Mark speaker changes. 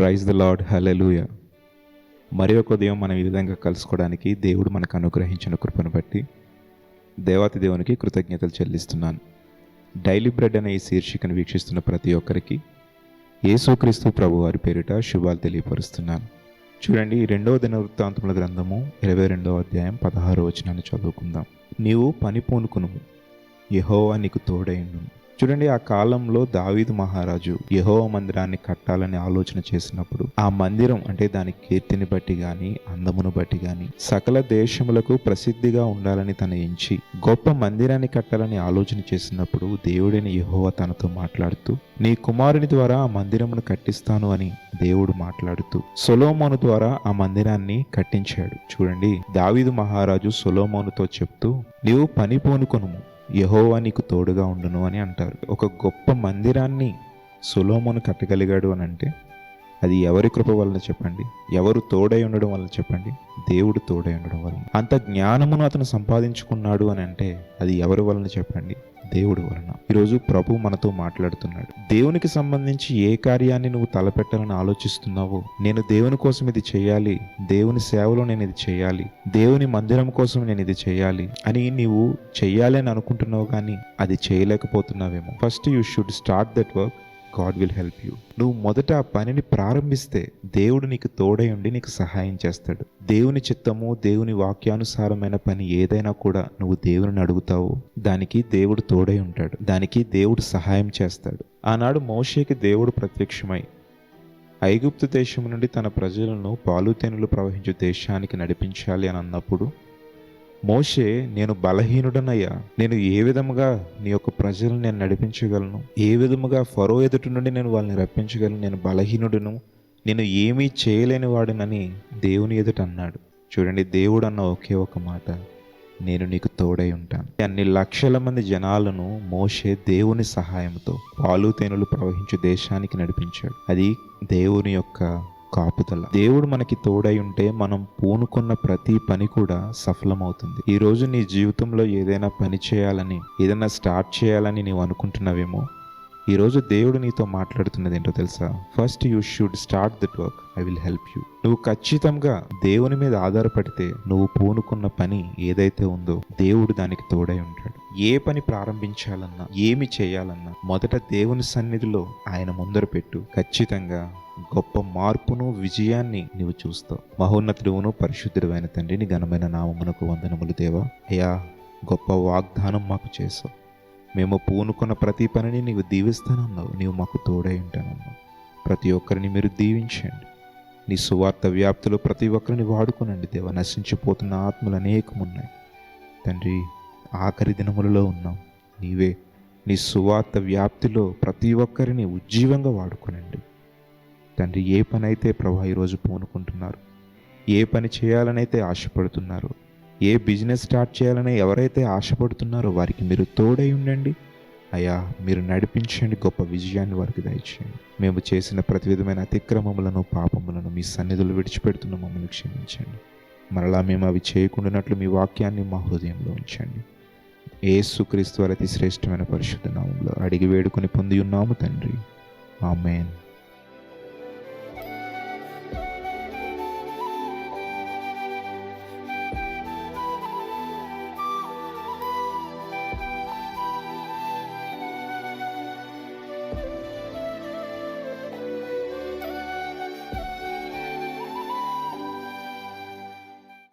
Speaker 1: Praise the lord, హల్లెలూయా. మరి ఒక ఉదయం మనం ఈ విధంగా కలుసుకోవడానికి దేవుడు మనకు అనుగ్రహించిన కృపను బట్టి దేవాతి దేవునికి కృతజ్ఞతలు చెల్లిస్తున్నాను. డైలీ బ్రెడ్ అనే ఈ శీర్షికను వీక్షిస్తున్న ప్రతి ఒక్కరికి యేసుక్రీస్తు ప్రభు వారి పేరిట శుభాలు తెలియపరుస్తున్నాను. చూడండి, 2వ దినవృత్తాంతముల గ్రంథము 22వ అధ్యాయం 16వ వచనాన్ని చదువుకుందాం. నీవు పని పూనుకునుము, యెహోవా నీకు తోడైయుండును. చూడండి, ఆ కాలంలో దావీదు మహారాజు యెహోవా మందిరాన్ని కట్టాలని ఆలోచన చేసినప్పుడు ఆ మందిరం అంటే దాని కీర్తిని బట్టి గాని అందమును బట్టి గాని సకల దేశములకు ప్రసిద్ధిగా ఉండాలని తన ఎంచి గొప్ప మందిరాన్ని కట్టాలని ఆలోచన చేసినప్పుడు దేవుడైన యెహోవా తనతో మాట్లాడుతూ, నీ కుమారుని ద్వారా ఆ మందిరమును కట్టిస్తాను అని దేవుడు మాట్లాడుతూ సొలొమోను ద్వారా ఆ మందిరాన్ని కట్టించాడు. చూడండి, దావీదు మహారాజు సొలొమోనుతో చెప్తూ, నీవు పని పూనుకొనుము, యెహోవా నీకు తోడుగా ఉండును అని అంటారు. ఒక గొప్ప మందిరాన్ని సొలొమోను కట్టగలిగాడు అని అంటే అది ఎవరి కృప వలన చెప్పండి? ఎవరు తోడై ఉండడం వలన చెప్పండి? దేవుడు తోడై ఉండడం వలన. అంత జ్ఞానమును అతను సంపాదించుకున్నాడు అని అంటే అది ఎవరి వలన చెప్పండి? దేవుడి వలన. ఈరోజు ప్రభు మనతో మాట్లాడుతున్నాడు. దేవునికి సంబంధించి ఏ కార్యాన్ని నువ్వు తలపెట్టాలని ఆలోచిస్తున్నావో, నేను దేవుని కోసం ఇది చేయాలి, దేవుని సేవలో నేను ఇది చేయాలి, దేవుని మందిరం కోసం నేను ఇది చేయాలి అని నీవు చెయ్యాలి అని అనుకుంటున్నావు, కానీ అది చేయలేకపోతున్నావేమో. First you should start that work, God will help you. నువ్వు మొదట ఆ పనిని ప్రారంభిస్తే దేవుడు నీకు తోడై ఉండి నీకు సహాయం చేస్తాడు. దేవుని చిత్తము, దేవుని వాక్యానుసారమైన పని ఏదైనా కూడా నువ్వు దేవుని అడుగుతావో దానికి దేవుడు తోడై ఉంటాడు, దానికి దేవుడు సహాయం చేస్తాడు. ఆనాడు మోషేకి దేవుడు ప్రత్యక్షమై ఐగుప్తు దేశం నుండి తన ప్రజలను పాలుతేనెలు ప్రవహించే దేశానికి నడిపించాలి అని అన్నప్పుడు మోషే, నేను బలహీనుడనయ్యా, నేను ఏ విధముగా నీ యొక్క ప్రజలను నేను నడిపించగలను, ఏ విధముగా ఫరో ఎదుటి నుండి నేను వాళ్ళని రప్పించగలను, నేను బలహీనుడును, నేను ఏమీ చేయలేని వాడినని దేవుని ఎదుట అన్నాడు. చూడండి, దేవుడు అన్న ఒకే ఒక మాట, నేను నీకు తోడై ఉంటాను. అన్ని లక్షల మంది జనాలను మోషే దేవుని సహాయంతో పాలుతేనెలు ప్రవహించే దేశానికి నడిపించాడు. అది దేవుని యొక్క కాపుదల. దేవుడు మనకి తోడై ఉంటే మనం పూనుకున్న ప్రతి పని కూడా సఫలమవుతుంది. ఈ రోజు నీ జీవితంలో ఏదైనా పని చేయాలని, ఏదైనా స్టార్ట్ చేయాలని నీవు అనుకుంటున్నావేమో, ఈరోజు దేవుడు నీతో మాట్లాడుతున్నది ఏంటో తెలుసా? First you should start that work, I will help you. నువ్వు ఖచ్చితంగా దేవుని మీద ఆధారపడితే నువ్వు పూనుకున్న పని ఏదైతే ఉందో దేవుడు దానికి తోడై ఉంటాడు. ఏ పని ప్రారంభించాలన్నా, ఏమి చేయాలన్నా మొదట దేవుని సన్నిధిలో ఆయన ముందర పెట్టు. ఖచ్చితంగా గొప్ప మార్పును, విజయాన్ని నీవు చూస్తావు. మహోన్నతుడును పరిశుద్ధుడైన తండ్రి, నీ ఘనమైన నామమునకు వందనములు దేవా. అయ్యా, గొప్ప వాగ్దానం మాకు చేసావు. మేము పూనుకున్న ప్రతి పనిని నీవు దీవిస్తానన్నావు, నీవు మాకు తోడై ఉంటానన్నావు. ప్రతి ఒక్కరిని మీరు దీవించండి. నీ సువార్త వ్యాప్తిలో ప్రతి ఒక్కరిని వాడుకోనండి దేవా. నశించిపోతున్న ఆత్మలు అనేకమున్నాయి తండ్రి, ఆఖరి దినములలో ఉన్నాం. నీవే నీ సువార్త వ్యాప్తిలో ప్రతి ఒక్కరిని ఉజ్జీవంగా వాడుకోనండి తండ్రి. ఏ పని అయితే ప్రభా ఈరోజు పూనుకుంటున్నారు, ఏ పని చేయాలనైతే ఆశపడుతున్నారు, ఏ బిజినెస్ స్టార్ట్ చేయాలని ఎవరైతే ఆశపడుతున్నారో వారికి మీరు తోడై ఉండండి అయ్యా. మీరు నడిపించండి, గొప్ప విజయాన్ని వారికి దయచేయండి. మేము చేసిన ప్రతి విధమైన అతిక్రమములను, పాపములను మీ సన్నిధులు విడిచిపెడుతున్న మమ్మల్ని క్షమించండి. మరలా మేము అవి చేయకుండానట్లు మీ వాక్యాన్ని మా హృదయంలో ఉంచండి. యేసుక్రీస్తు వారి అతి శ్రేష్టమైన పరిశుద్ధ నామములో అడిగి వేడుకొని పొంది ఉన్నాము తండ్రి, ఆమేన్.